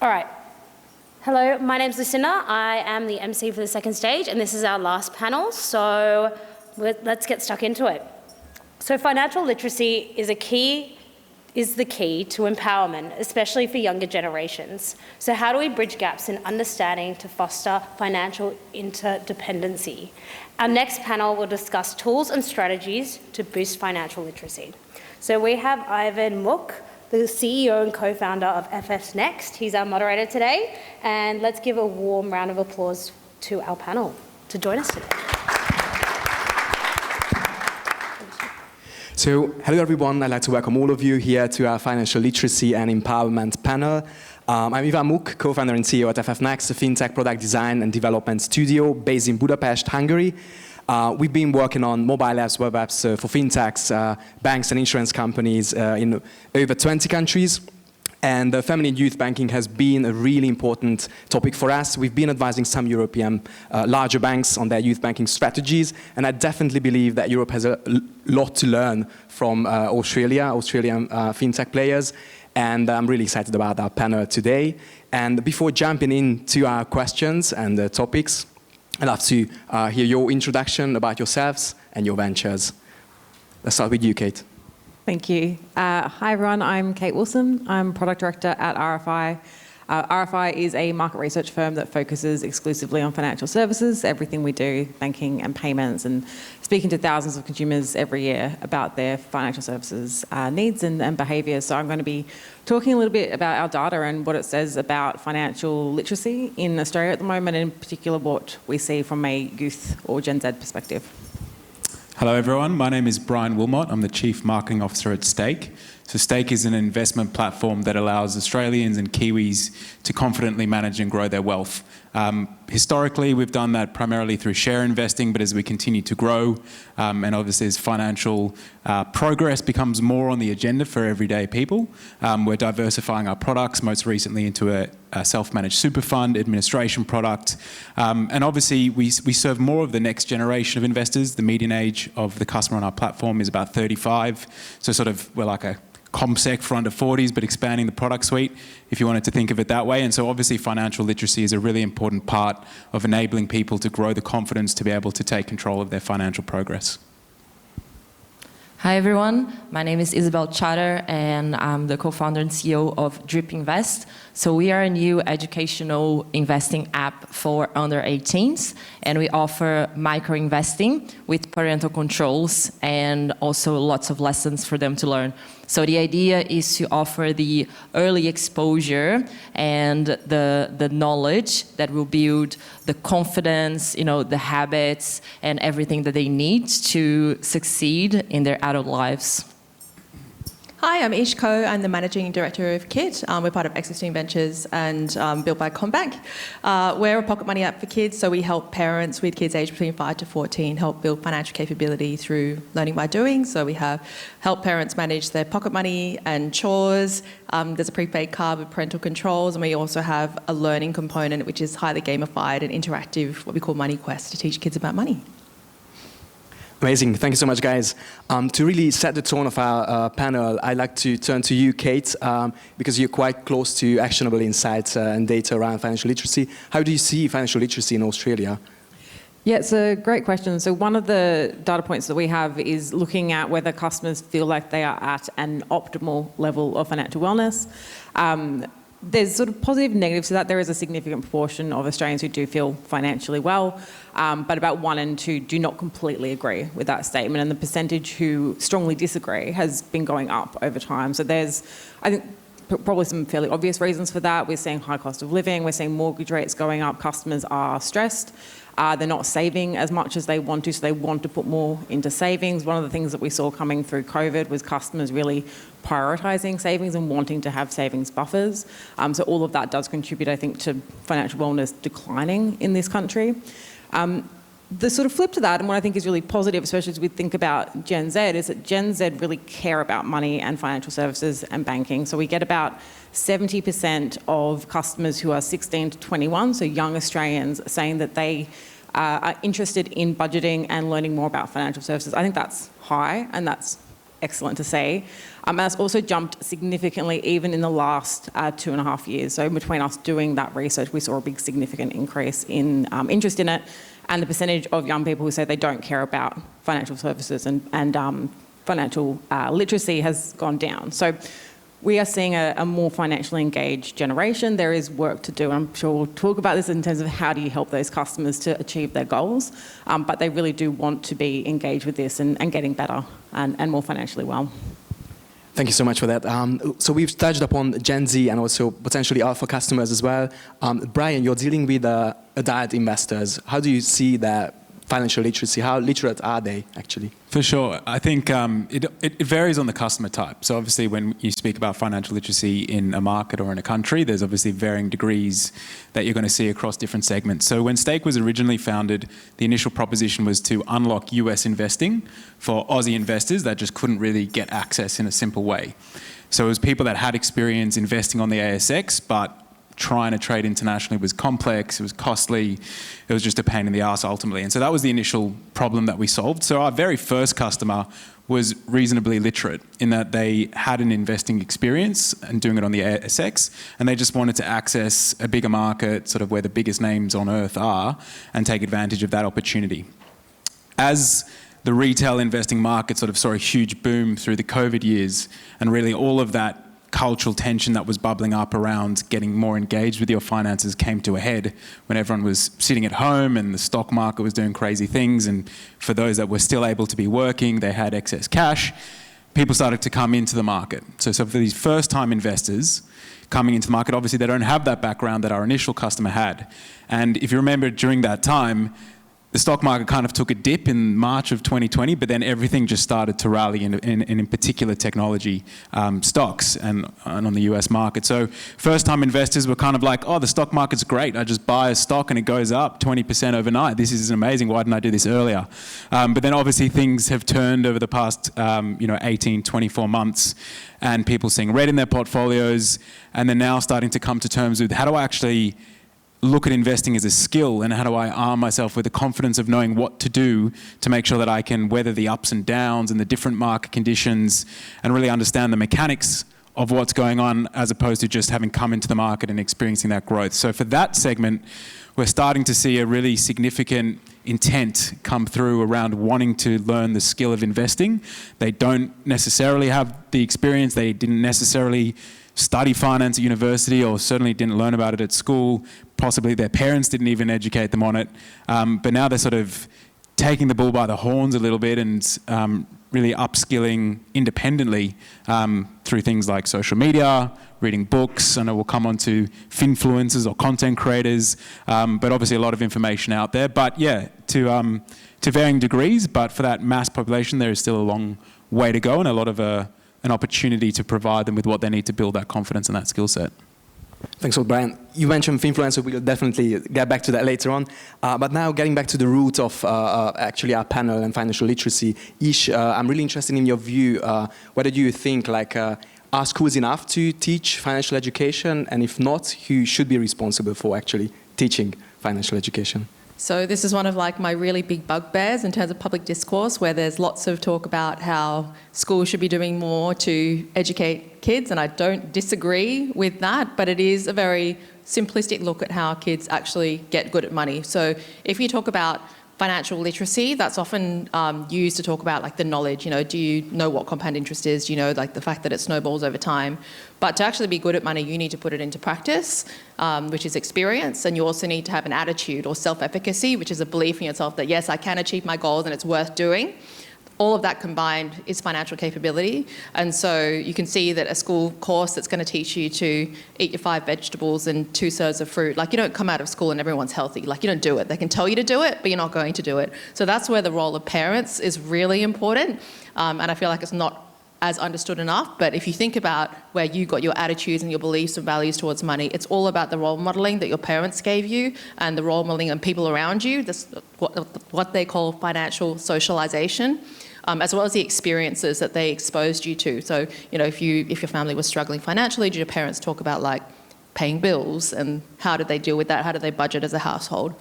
All right. Hello, my name's Lucinda. I am the MC for the second stage, and this is our last panel, so let's get stuck into it. So financial literacy is the key to empowerment, especially for younger generations. So how do we bridge gaps in understanding to foster financial interdependency? Our next panel will discuss tools and strategies to boost financial literacy. So we have Ivan Muk, the CEO and co-founder of FS Next. He's our moderator today, and let's give a warm round of applause to our panel to join us today. So, hello everyone, I'd like to welcome all of you here to our Financial Literacy and Empowerment panel. I'm Ivan Muk, co-founder and CEO at FS Next, a fintech product design and development studio based in Budapest, Hungary. We've been working on mobile apps, web apps for fintechs, banks and insurance companies in over 20 countries. And family and youth banking has been a really important topic for us. We've been advising some European larger banks on their youth banking strategies. And I definitely believe that Europe has a lot to learn from Australian fintech players. And I'm really excited about our panel today. And before jumping into our questions and topics, I'd love to hear your introduction about yourselves and your ventures. Let's start with you, Kate. Thank you. Hi everyone, I'm Kate Wilson. I'm product director at RFI. RFI is a market research firm that focuses exclusively on financial services, everything we do, banking and payments, and speaking to thousands of consumers every year about their financial services needs and behaviours. So I'm going to be talking a little bit about our data and what it says about financial literacy in Australia at the moment, and in particular what we see from a youth or Gen Z perspective. Hello everyone, my name is Brian Wilmot. I'm the Chief Marketing Officer at Stake. So Stake is an investment platform that allows Australians and Kiwis to confidently manage and grow their wealth. Historically, we've done that primarily through share investing, but as we continue to grow, and obviously as financial progress becomes more on the agenda for everyday people, we're diversifying our products, most recently into a self-managed super fund administration product. And obviously, we serve more of the next generation of investors. The median age of the customer on our platform is about 35. So sort of, we're like a ComSec for under 40s, but expanding the product suite, if you wanted to think of it that way. And so obviously financial literacy is a really important part of enabling people to grow the confidence to be able to take control of their financial progress. Hi everyone, my name is Isabel Chatter and I'm the co-founder and CEO of Drip Invest. So we are a new educational investing app for under 18s, and we offer micro investing with parental controls and also lots of lessons for them to learn. So the idea is to offer the early exposure and the knowledge that will build the confidence, the habits and everything that they need to succeed in their adult lives. Hi, I'm Ish Ko. I'm the Managing Director of KIT. We're part of Existing Ventures and built by CommBank. We're a pocket money app for kids, so we help parents with kids aged between 5 to 14 help build financial capability through learning by doing. So we have help parents manage their pocket money and chores. There's a prepaid card with parental controls, and we also have a learning component which is highly gamified and interactive, what we call Money Quest, to teach kids about money. Amazing. Thank you so much, guys. To really set the tone of our panel, I'd like to turn to you, Kate, because you're quite close to actionable insights and data around financial literacy. How do you see financial literacy in Australia? Yeah, it's a great question. So one of the data points that we have is looking at whether customers feel like they are at an optimal level of financial wellness. There's sort of positive and negatives to that. There is a significant proportion of Australians who do feel financially well, but about 1 in 2 do not completely agree with that statement, and the percentage who strongly disagree has been going up over time. So there's, I think, probably some fairly obvious reasons for that. We're seeing high cost of living, we're seeing mortgage rates going up, customers are stressed. They're not saving as much as they want to, so they want to put more into savings. One of the things that we saw coming through COVID was customers really prioritising savings and wanting to have savings buffers. So all of that does contribute, I think, to financial wellness declining in this country. The sort of flip to that, and what I think is really positive, especially as we think about Gen Z, is that Gen Z really care about money and financial services and banking. So we get about 70% of customers who are 16 to 21, so young Australians, saying that they are interested in budgeting and learning more about financial services. I think that's high, and that's excellent to see. And that's also jumped significantly even in the last 2.5 years. So between us doing that research, we saw a big significant increase in interest in it, and the percentage of young people who say they don't care about financial services and financial literacy has gone down. So we are seeing a more financially engaged generation. There is work to do. I'm sure we'll talk about this in terms of how do you help those customers to achieve their goals, but they really do want to be engaged with this and getting better and more financially well. Thank you so much for that. So we've touched upon Gen Z and also potentially alpha customers as well. Brian, you're dealing with adult investors. How do you see that financial literacy? How literate are they actually? For sure. I think it varies on the customer type. So obviously when you speak about financial literacy in a market or in a country, there's obviously varying degrees that you're going to see across different segments. So when Stake was originally founded, the initial proposition was to unlock US investing for Aussie investors that just couldn't really get access in a simple way. So it was people that had experience investing on the ASX, but trying to trade internationally was complex, it was costly, it was just a pain in the ass ultimately. And so that was the initial problem that we solved. So our very first customer was reasonably literate in that they had an investing experience and doing it on the ASX, and they just wanted to access a bigger market, sort of where the biggest names on earth are, and take advantage of that opportunity. As the retail investing market sort of saw a huge boom through the COVID years, and really all of that cultural tension that was bubbling up around getting more engaged with your finances came to a head when everyone was sitting at home and the stock market was doing crazy things, and for those that were still able to be working, they had excess cash, people started to come into the market. So for these first-time investors coming into the market, obviously they don't have that background that our initial customer had. And if you remember, during that time, the stock market kind of took a dip in March of 2020, but then everything just started to rally in particular technology stocks and on the US market. So first-time investors were kind of like, oh, the stock market's great. I just buy a stock and it goes up 20% overnight. This is amazing. Why didn't I do this earlier? But then obviously things have turned over the past 18, 24 months, and people seeing red in their portfolios, and they're now starting to come to terms with, how do I actually look at investing as a skill, and how do I arm myself with the confidence of knowing what to do to make sure that I can weather the ups and downs and the different market conditions and really understand the mechanics of what's going on, as opposed to just having come into the market and experiencing that growth. So for that segment, we're starting to see a really significant intent come through around wanting to learn the skill of investing. They don't necessarily have the experience, they didn't necessarily study finance at university, or certainly didn't learn about it at school. Possibly their parents didn't even educate them on it. But now they're sort of taking the bull by the horns a little bit and really upskilling independently through things like social media, reading books. I know we'll come on to finfluencers or content creators, but obviously a lot of information out there. But yeah, to varying degrees, but for that mass population, there is still a long way to go, and a lot of an opportunity to provide them with what they need to build that confidence and that skill set. Thanks a lot, Brian. You mentioned finfluencer. We'll definitely get back to that later on. But now getting back to the root of actually our panel and financial literacy, Ish, I'm really interested in your view. Whether do you think are schools enough to teach financial education? And if not, who should be responsible for actually teaching financial education? So this is one of my really big bugbears in terms of public discourse, where there's lots of talk about how schools should be doing more to educate kids, and I don't disagree with that, but it is a very simplistic look at how kids actually get good at money. So if you talk about financial literacy, that's often used to talk about the knowledge, do you know what compound interest is, do you know the fact that it snowballs over time. But to actually be good at money, you need to put it into practice, which is experience, and you also need to have an attitude or self-efficacy, which is a belief in yourself that yes, I can achieve my goals and it's worth doing. All of that combined is financial capability. And so you can see that a school course that's going to teach you to eat your 5 vegetables and 2 serves of fruit, you don't come out of school and everyone's healthy. You don't do it. They can tell you to do it, but you're not going to do it. So that's where the role of parents is really important. And I feel like it's not as understood enough. But if you think about where you got your attitudes and your beliefs and values towards money, it's all about the role modelling that your parents gave you and the role modelling and people around you. That's what they call financial socialisation. As well as the experiences that they exposed you to. So, if your family was struggling financially, did your parents talk about paying bills and how did they deal with that? How did they budget as a household?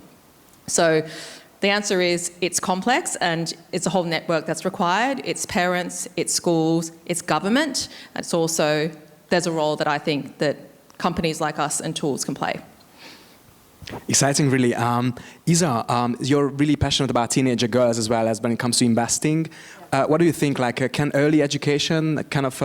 So The answer is it's complex and it's a whole network that's required. It's parents, it's schools, it's government. It's also, there's a role that I think that companies like us and tools can play. Exciting, really. Isa, you're really passionate about teenager girls as well as when it comes to investing. What do you think? Like, can early education kind of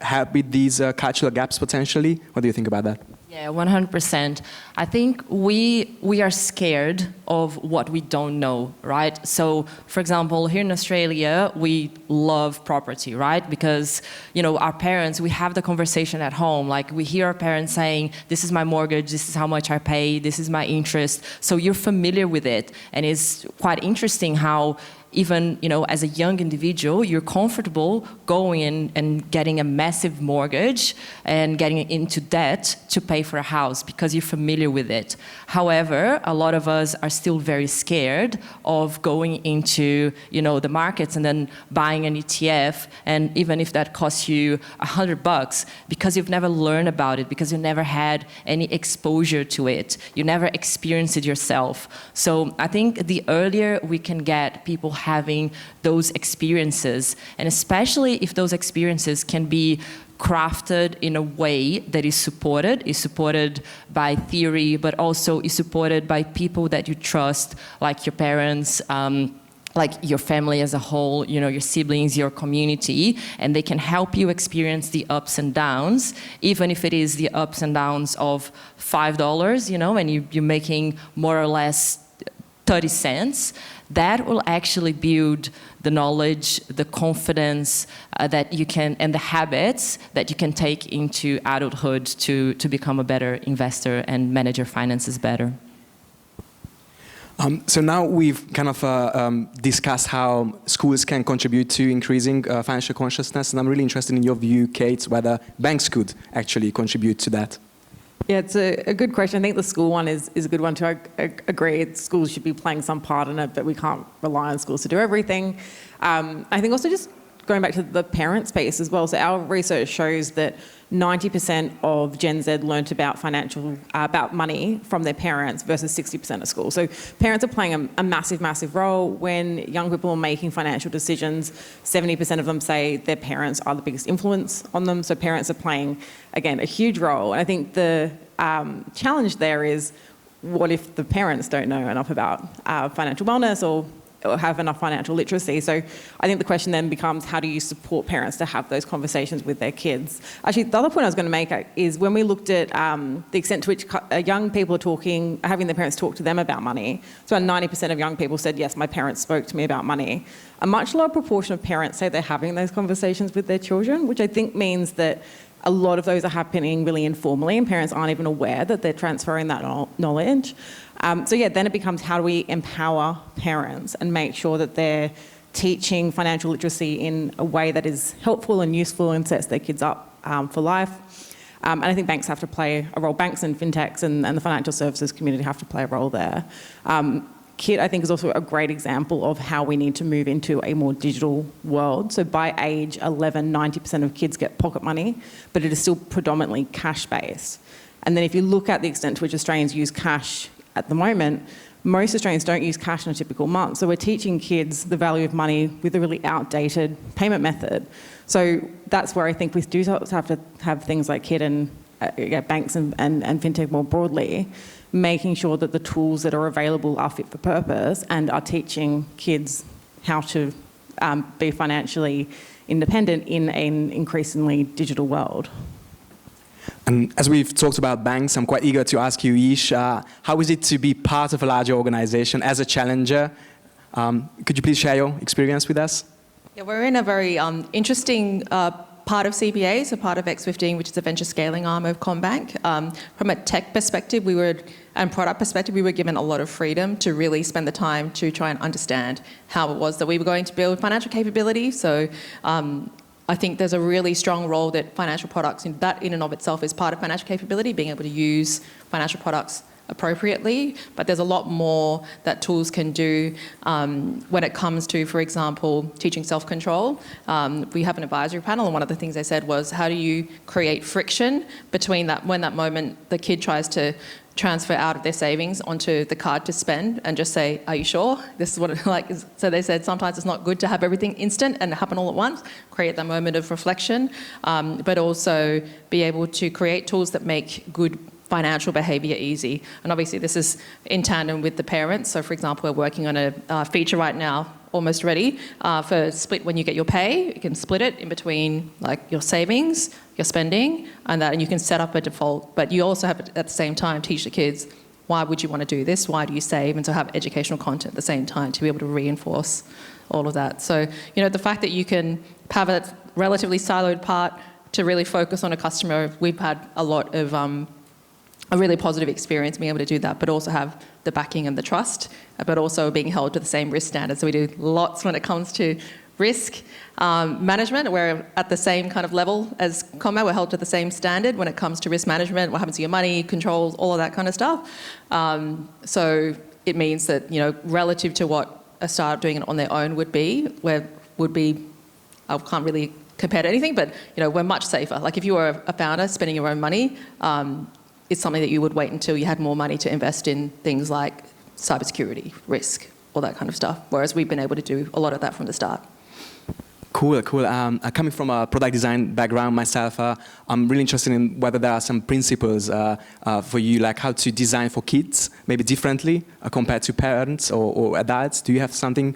help with these cultural gaps potentially? What do you think about that? Yeah, 100%. I think we are scared of what we don't know, right? So, for example, here in Australia, we love property, right? Because, you know, our parents, we have the conversation at home. Like, we hear our parents saying, this is my mortgage, this is how much I pay, this is my interest. So you're familiar with it. And it's quite interesting how even, you know, as a young individual, you're comfortable going in and getting a massive mortgage and getting into debt to pay for a house because you're familiar with it. However, a lot of us are still very scared of going into, you know, the markets and then buying an ETF, and even if that costs you $100, because you've never learned about it, because you never had any exposure to it, you never experienced it yourself. So I think the earlier we can get people having those experiences, and especially if those experiences can be crafted in a way that is supported by theory, but also is supported by people that you trust, like your parents, like your family as a whole, you know, your siblings, your community, and they can help you experience the ups and downs, even if it is the ups and downs of $5, you know, and you're making more or less 30 cents. That will actually build the knowledge, the confidence that you can, and the habits that you can take into adulthood to become a better investor and manage your finances better. So now we've kind of discussed how schools can contribute to increasing financial consciousness, and I'm really interested in your view, Kate, whether banks could actually contribute to that. Yeah, it's a good question. I think the school one is a good one too. I agree. Schools should be playing some part in it, but we can't rely on schools to do everything. I think also just going back to the parent space as well. So our research shows that 90% of Gen Z learnt about money from their parents versus 60% at school. So parents are playing a massive, massive role. When young people are making financial decisions, 70% of them say their parents are the biggest influence on them. So parents are playing, again, a huge role. And I think the challenge there is, what if the parents don't know enough about financial wellness or have enough financial literacy? So I think the question then becomes, how do you support parents to have those conversations with their kids? Actually, the other point I was going to make is when we looked at the extent to which young people are having their parents talk to them about money, so about 90% of young people said, yes, my parents spoke to me about money. A much lower proportion of parents say they're having those conversations with their children, which I think means that a lot of those are happening really informally, and parents aren't even aware that they're transferring that knowledge. So yeah, then it becomes, how do we empower parents and make sure that they're teaching financial literacy in a way that is helpful and useful and sets their kids up for life. And I think banks have to play a role. Banks and fintechs and the financial services community have to play a role there. KIT, I think, is also a great example of how we need to move into a more digital world. So by age 11, 90% of kids get pocket money, but it is still predominantly cash-based. And then if you look at the extent to which Australians use cash at the moment, most Australians don't use cash in a typical month. So we're teaching kids the value of money with a really outdated payment method. So that's where I think we do have to have things like KIT and banks and fintech more broadly, making sure that the tools that are available are fit for purpose and are teaching kids how to be financially independent in an increasingly digital world. And as we've talked about banks, I'm quite eager to ask you, Ish, how is it to be part of a larger organization as a challenger? Could you please share your experience with us? Yeah, we're in a very interesting part of CBA, so part of X15, which is a venture scaling arm of CommBank. From a tech perspective, and product perspective, we were given a lot of freedom to really spend the time to try and understand how it was that we were going to build financial capability. So I think there's a really strong role that financial products, that in and of itself is part of financial capability, being able to use financial products appropriately, but there's a lot more that tools can do when it comes to, for example, teaching self-control. We have an advisory panel, and one of the things they said was, how do you create friction between that, when that moment the kid tries to transfer out of their savings onto the card to spend and just say, are you sure? This is what it like is. So they said sometimes it's not good to have everything instant and happen all at once, create that moment of reflection, but also be able to create tools that make good financial behaviour easy. And obviously this is in tandem with the parents. So for example, we're working on a feature right now, almost ready, for split when you get your pay. You can split it in between like your savings, your spending, and you can set up a default. But you also have to, at the same time, teach the kids, why would you want to do this? Why do you save? And so have educational content at the same time to be able to reinforce all of that. So, you know, the fact that you can have a relatively siloed part to really focus on a customer, we've had a lot of a really positive experience being able to do that, but also have the backing and the trust, but also being held to the same risk standards. So we do lots when it comes to risk management. We're at the same kind of level as Combat. We're held to the same standard when it comes to risk management, what happens to your money, controls, all of that kind of stuff. So it means that, you know, relative to what a startup doing it on their own would be, I can't really compare to anything, but, you know, we're much safer. Like if you were a founder spending your own money, it's something that you would wait until you had more money to invest in things like cybersecurity, risk, all that kind of stuff. Whereas we've been able to do a lot of that from the start. Cool. Coming from a product design background myself, I'm really interested in whether there are some principles for you, like how to design for kids, maybe differently compared to parents or adults. Do you have something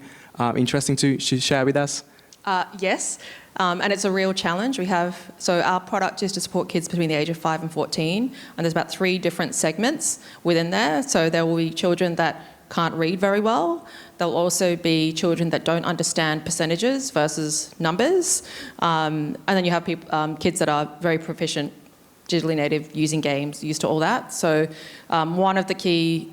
interesting to share with us? Yes. And it's a real challenge. So our product is to support kids between the age of 5 and 14, and there's about 3 different segments within there. So there will be children that can't read very well. There'll also be children that don't understand percentages versus numbers. And then you have kids that are very proficient, digitally native, using games, used to all that. So one of the key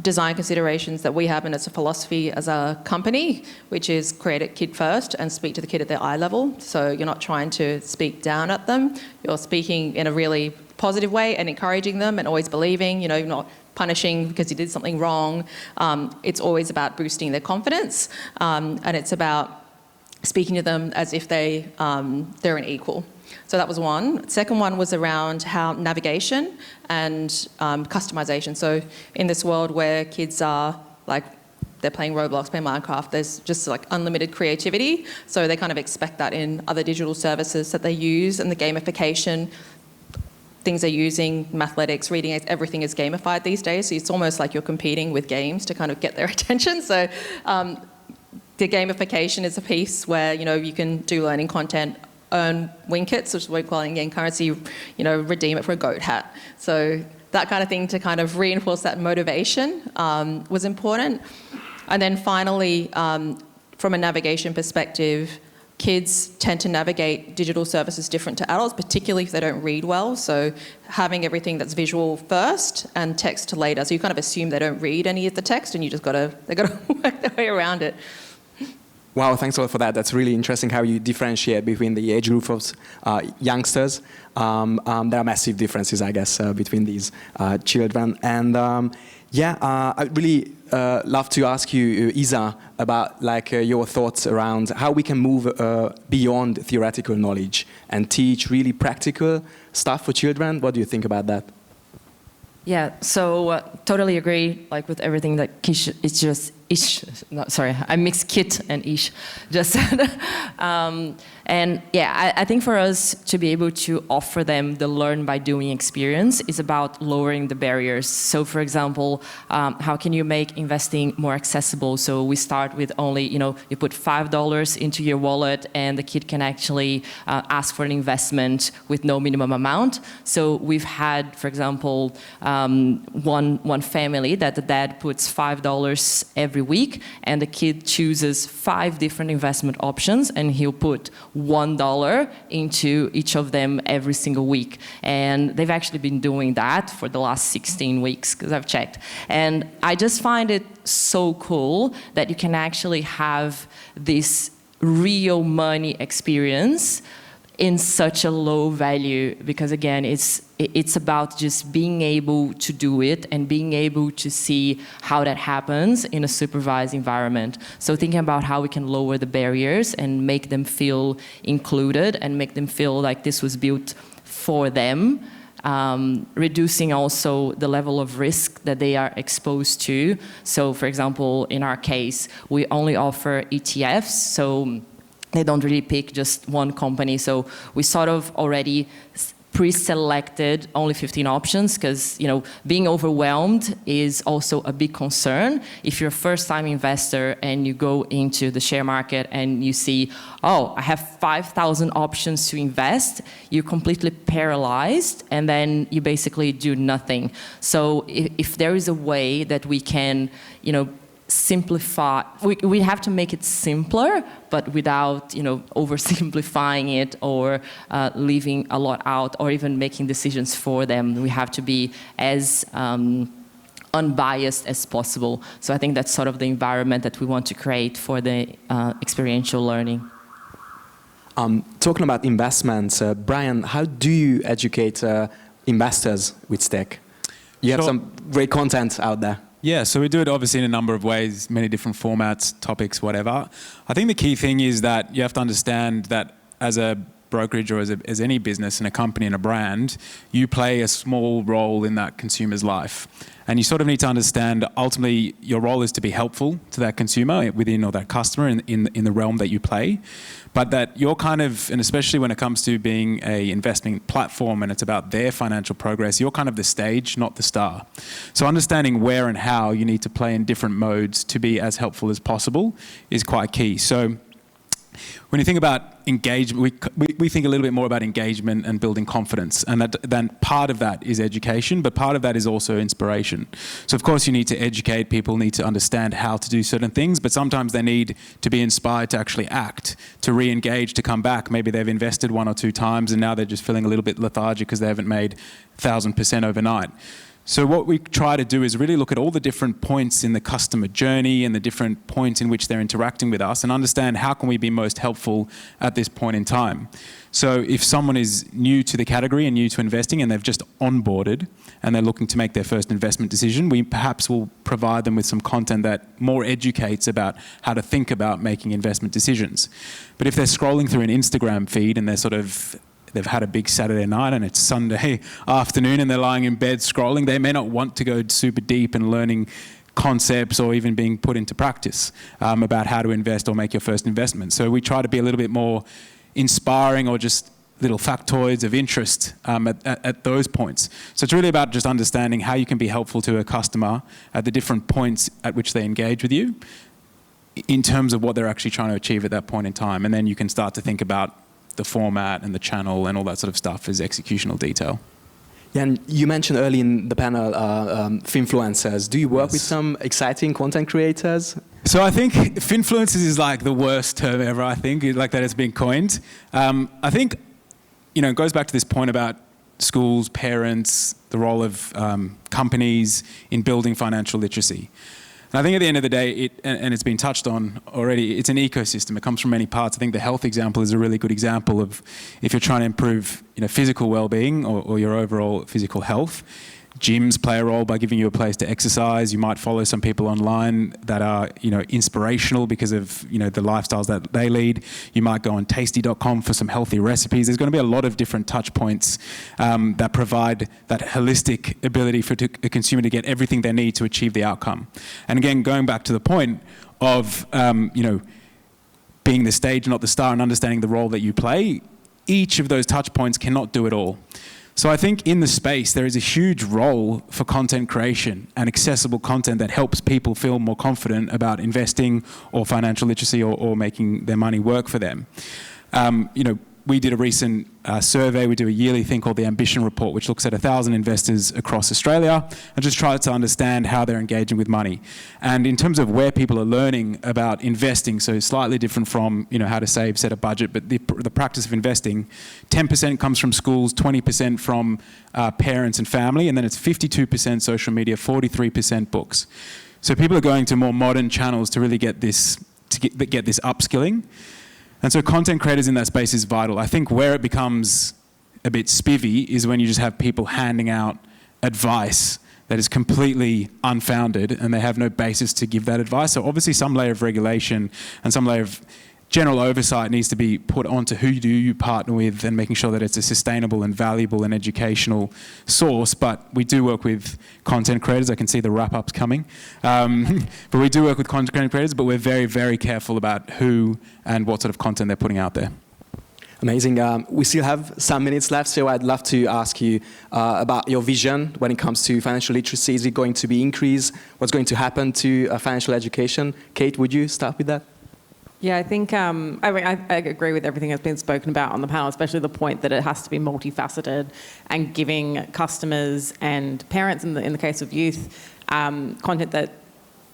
design considerations that we have, and it's a philosophy as a company, which is create it kid first and speak to the kid at their eye level. So you're not trying to speak down at them. You're speaking in a really positive way and encouraging them and always believing, you know, you're not punishing because you did something wrong. It's always about boosting their confidence, and it's about speaking to them as if they're an equal. So that was one. Second one was around how navigation and customization. So in this world where kids are like, they're playing Roblox, playing Minecraft, there's just like unlimited creativity. So they kind of expect that in other digital services that they use, and the gamification, things they're using, mathletics, reading aids, everything is gamified these days. So it's almost like you're competing with games to kind of get their attention. So the gamification is a piece where, you know, you can do learning content, earn winkets, which is what we call in-game currency, you know, redeem it for a goat hat. So that kind of thing to kind of reinforce that motivation was important. And then finally, from a navigation perspective, kids tend to navigate digital services different to adults, particularly if they don't read well. So having everything that's visual first and text later. So you kind of assume they don't read any of the text, and you just they've got to work their way around it. Wow, thanks a lot for that. That's really interesting how you differentiate between the age group of youngsters. There are massive differences, I guess, between these children. And I'd really love to ask you, Isa, about your thoughts around how we can move beyond theoretical knowledge and teach really practical stuff for children. What do you think about that? Yeah, so totally agree, with everything that I mixed Kit and Ish just said. I think for us to be able to offer them the learn by doing experience is about lowering the barriers. So for example, how can you make investing more accessible? So we start with only, you put $5 into your wallet and the kid can actually ask for an investment with no minimum amount. So we've had, for example, one family that the dad puts $5 every week and the kid chooses 5 different investment options and he'll put $1 into each of them every single week. And they've actually been doing that for the last 16 weeks because I've checked. And I just find it so cool that you can actually have this real money experience in such a low value, because again, it's about just being able to do it and being able to see how that happens in a supervised environment. So thinking about how we can lower the barriers and make them feel included and make them feel like this was built for them. Reducing also the level of risk that they are exposed to. So for example, in our case, we only offer ETFs, so they don't really pick just one company. So we sort of already pre-selected only 15 options, because being overwhelmed is also a big concern. If you're a first-time investor and you go into the share market and you see, oh, I have 5,000 options to invest, you're completely paralyzed, and then you basically do nothing. So if there is a way that we can, simplify, we have to make it simpler, but without oversimplifying it or leaving a lot out or even making decisions for them. We have to be as unbiased as possible. So I think that's sort of the environment that we want to create for the experiential learning. Talking about investments, Brian, how do you educate investors with Stake? You have some great content out there. Yeah, so we do it obviously in a number of ways, many different formats, topics, whatever. I think the key thing is that you have to understand that as a brokerage or as any business and a company and a brand, you play a small role in that consumer's life. And you sort of need to understand, ultimately, your role is to be helpful to that consumer within or that customer in the realm that you play. But that you're kind of, and especially when it comes to being a investing platform and it's about their financial progress, you're kind of the stage, not the star. So understanding where and how you need to play in different modes to be as helpful as possible is quite key. So when you think about engagement, we think a little bit more about engagement and building confidence, and then part of that is education, but part of that is also inspiration. So of course you need to educate, people need to understand how to do certain things, but sometimes they need to be inspired to actually act, to re-engage, to come back. Maybe they've invested 1 or 2 times and now they're just feeling a little bit lethargic because they haven't made 1,000% overnight. So what we try to do is really look at all the different points in the customer journey and the different points in which they're interacting with us and understand how can we be most helpful at this point in time. So if someone is new to the category and new to investing and they've just onboarded and they're looking to make their first investment decision, we perhaps will provide them with some content that more educates about how to think about making investment decisions. But if they're scrolling through an Instagram feed and they've had a big Saturday night and it's Sunday afternoon and they're lying in bed scrolling, they may not want to go super deep and learning concepts or even being put into practice about how to invest or make your first investment. So we try to be a little bit more inspiring or just little factoids of interest at those points. So it's really about just understanding how you can be helpful to a customer at the different points at which they engage with you in terms of what they're actually trying to achieve at that point in time. And then you can start to think about the format and the channel and all that sort of stuff is executional detail. Yeah, and you mentioned early in the panel finfluencers. Do you work with some exciting content creators? So I think finfluencers is like the worst term ever, I think, like that it's been coined. I think, it goes back to this point about schools, parents, the role of companies in building financial literacy. And I think at the end of the day, and it's been touched on already, it's an ecosystem. It comes from many parts. I think the health example is a really good example of if you're trying to improve physical well-being or your overall physical health. Gyms play a role by giving you a place to exercise. You might follow some people online that are, inspirational because of, the lifestyles that they lead. You might go on tasty.com for some healthy recipes. There's going to be a lot of different touch points that provide that holistic ability for a consumer to get everything they need to achieve the outcome. And again, going back to the point of, being the stage, not the star, and understanding the role that you play, each of those touch points cannot do it all. So I think in the space, there is a huge role for content creation and accessible content that helps people feel more confident about investing or financial literacy or making their money work for them. We did a recent survey. We do a yearly thing called the Ambition Report, which looks at 1,000 investors across Australia and just tries to understand how they're engaging with money. And in terms of where people are learning about investing, so slightly different from how to save, set a budget, but the practice of investing, 10% comes from schools, 20% from parents and family, and then it's 52% social media, 43% books. So people are going to more modern channels to really get this upskilling. And so content creators in that space is vital. I think where it becomes a bit spivvy is when you just have people handing out advice that is completely unfounded and they have no basis to give that advice. So obviously some layer of regulation and some layer of general oversight needs to be put onto who do you partner with and making sure that it's a sustainable and valuable and educational source. But we do work with content creators. I can see the wrap-ups coming. But we do work with content creators, but we're very, very careful about who and what sort of content they're putting out there. Amazing. We still have some minutes left, so I'd love to ask you about your vision when it comes to financial literacy. Is it going to be increased? What's going to happen to financial education? Kate, would you start with that? Yeah, I think I agree with everything that's been spoken about on the panel, especially the point that it has to be multifaceted and giving customers and parents, in the case of youth, content that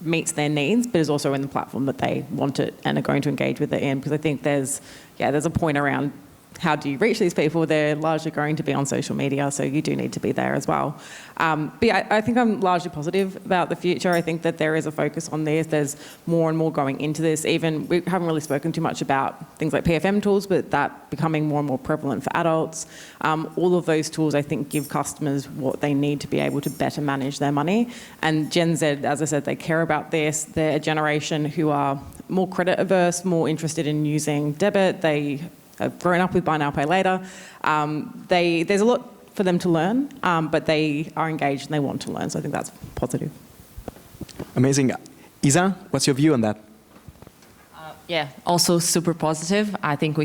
meets their needs, but is also in the platform that they want it and are going to engage with it in. Because I think there's a point around how do you reach these people? They're largely going to be on social media, so you do need to be there as well. But yeah, I think I'm largely positive about the future. I think that there is a focus on this. There's more and more going into this. Even we haven't really spoken too much about things like PFM tools, but that becoming more and more prevalent for adults. All of those tools, I think, give customers what they need to be able to better manage their money. And Gen Z, as I said, they care about this. They're a generation who are more credit averse, more interested in using debit. They have grown up with buy now, pay later. There's a lot for them to learn, but they are engaged and they want to learn. So I think that's positive. Amazing. Isa, what's your view on that? Yeah, also super positive. I think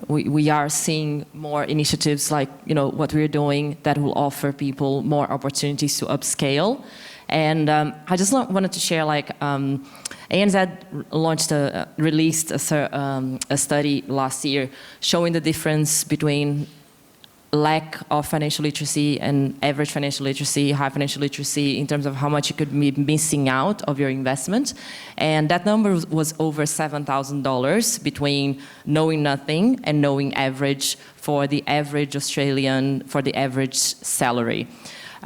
we are seeing more initiatives like, what we're doing that will offer people more opportunities to upscale. And I just wanted to share, ANZ released a study last year showing the difference between lack of financial literacy and average financial literacy, high financial literacy, in terms of how much you could be missing out of your investment. And that number was over $7,000 between knowing nothing and knowing average for the average Australian, for the average salary.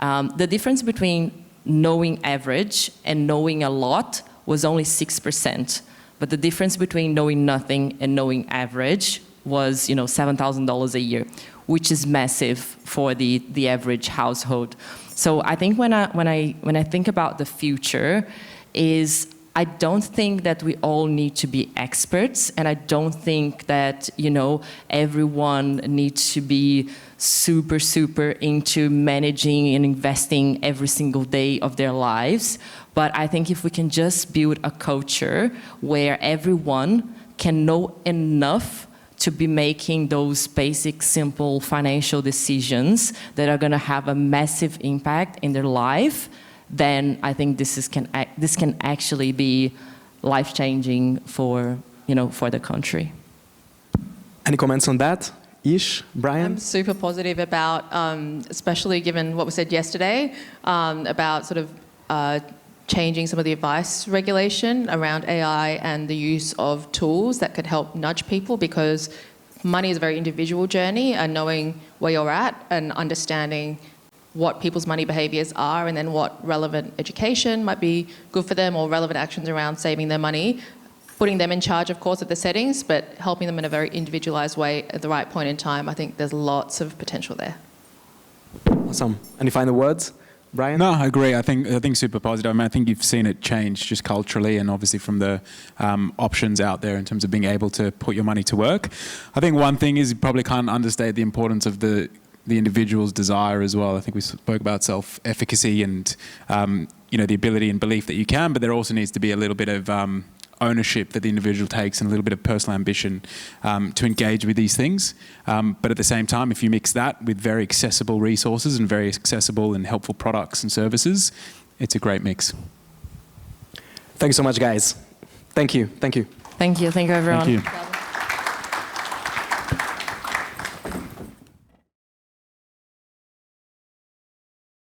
The difference between knowing average and knowing a lot was only 6%. But the difference between knowing nothing and knowing average was, $7,000 a year, which is massive for the average household. So I think when I think about the future I don't think that we all need to be experts, and I don't think that, everyone needs to be super, super into managing and investing every single day of their lives. But I think if we can just build a culture where everyone can know enough to be making those basic, simple financial decisions that are going to have a massive impact in their life, then I think this can actually be life-changing for the country. Any comments on that? Ish, Brian? I'm super positive about, especially given what was said yesterday, about sort of changing some of the advice regulation around AI and the use of tools that could help nudge people, because money is a very individual journey, and knowing where you're at and understanding what people's money behaviours are, and then what relevant education might be good for them, or relevant actions around saving their money, putting them in charge, of course, of the settings, but helping them in a very individualised way at the right point in time. I think there's lots of potential there. Awesome. Any final words? Brian? No, I agree. I think super positive. I think you've seen it change just culturally, and obviously from the options out there in terms of being able to put your money to work. I think one thing is you probably can't understate the importance of the individual's desire as well. I think we spoke about self-efficacy and the ability and belief that you can, but there also needs to be a little bit of ownership that the individual takes and a little bit of personal ambition to engage with these things. But at the same time, if you mix that with very accessible resources and very accessible and helpful products and services, it's a great mix. Thank you so much, guys. Thank you. Thank you. Thank you, everyone. Thank you.